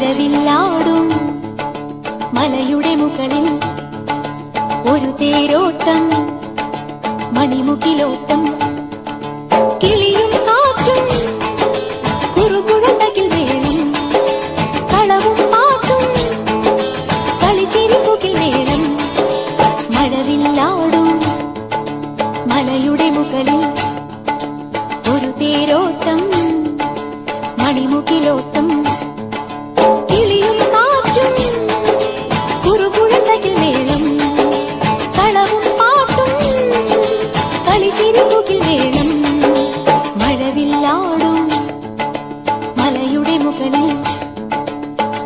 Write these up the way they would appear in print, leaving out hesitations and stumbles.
മഴവില്ലാടും മലയുടെ മുകളിൽ ഒരു തേരോട്ടം മണിമുകിലോട്ടം കിളിയും കാറ്റും കുറുകുഴന്തകിൽ വേണം കളവും പാട്ടും കളിച്ചിരിപ്പുകിൽ വേണം മഴവില്ലാടും മലയുടെ മുകളിൽ ഒരു തേരോട്ടം മണിമുകിലോട്ടം കിളിയും കാറ്റും കുറുകുഴന്തകിൽ വേണം കളവും പാട്ടും കളിച്ചിരിപ്പുകിൽ വേണം മഴവില്ലാടും മലയുടെ മുകളിൽ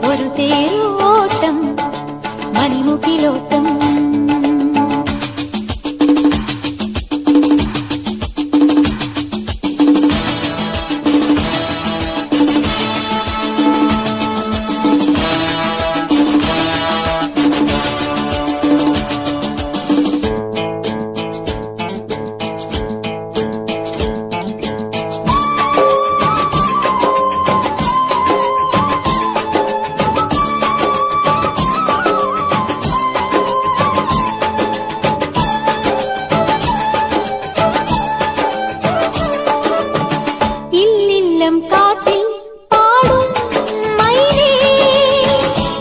ഒരു തേരോട്ടം മണിമുകിലോട്ടം കാട്ടിൽ പാടും മൈനേ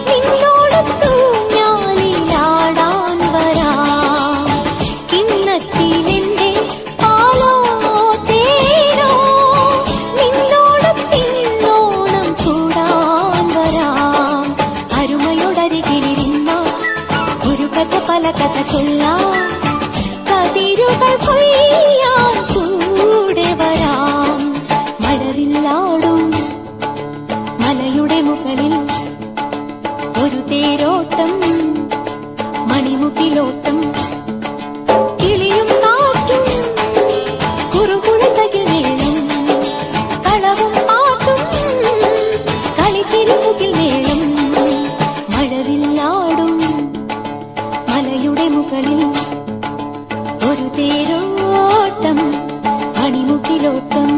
നിന്നോടൊത്തു ഞാനിലാടാൻ വരാം കിണ്ണത്തിലെന്റെ പാലോ തേനോ നിന്നോടൊത്തിന്നോണം കൂടാൻ വരാം അരുമയോടരികിലിരുന്ന ഒരു കഥ പല കഥ ചൊല്ലാം കതിരുകൾ കൊയ്യാൻ കൂടെ വരാം മഴവില്ലാടും മലയുടെ മുകളിൽ ഒരു തേരോട്ടം മണിമുകിലോട്ടം കിളിയും കാറ്റും കുറുകുഴന്തകിൽ വേണം കളവും പാട്ടും കളിച്ചിരിപ്പുകിൽ വേണം മഴവില്ലാടും മലയുടെ മുകളിൽ ഒരു തേരോട്ടം മണിമുകിലോട്ടം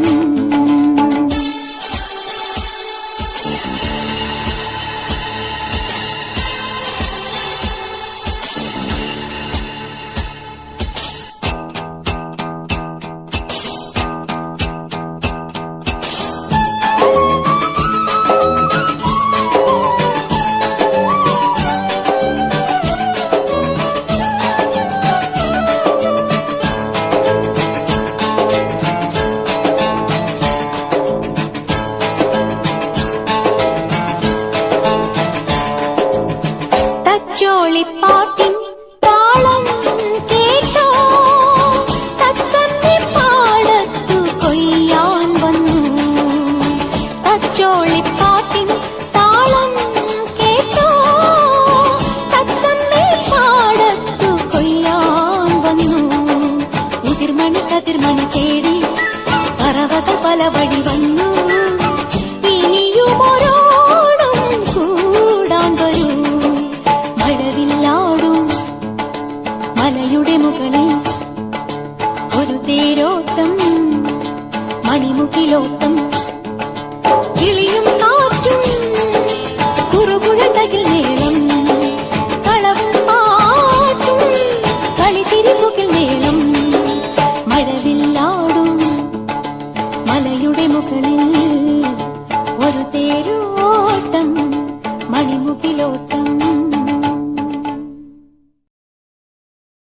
ചോളിപ്പാട്ടിൻ താളം കേട്ടോ തത്തമ്മി പാടത്തു കൊയ്യാൻ വന്നു തച്ചോളിപ്പാട്ടിൻ താളം കേട്ടോ തത്തമ്മി പാടത്തു കൊയ്യാൻ വന്നു ഉതിർമണി കതിർമണി തേടി പറവകൾ പല വഴി വന്നു ഇനിയുമൊരോടും കൂടാൻ വരൂ മഴവില്ലാടും മലയുടെ മുകളിൽ ഒരു തേരോട്ടം മണിമുകിലോട്ടം കിളിയും കാറ്റും കുറുകുഴന്തകിൽ വേണം കളവും പാട്ടും കളിച്ചിരിപ്പുകിൽ വേണം മഴവില്ലാടും മലയുടെ മുകളിൽ ഒരു തേരോട്ടം മണിമുകിലോട്ടം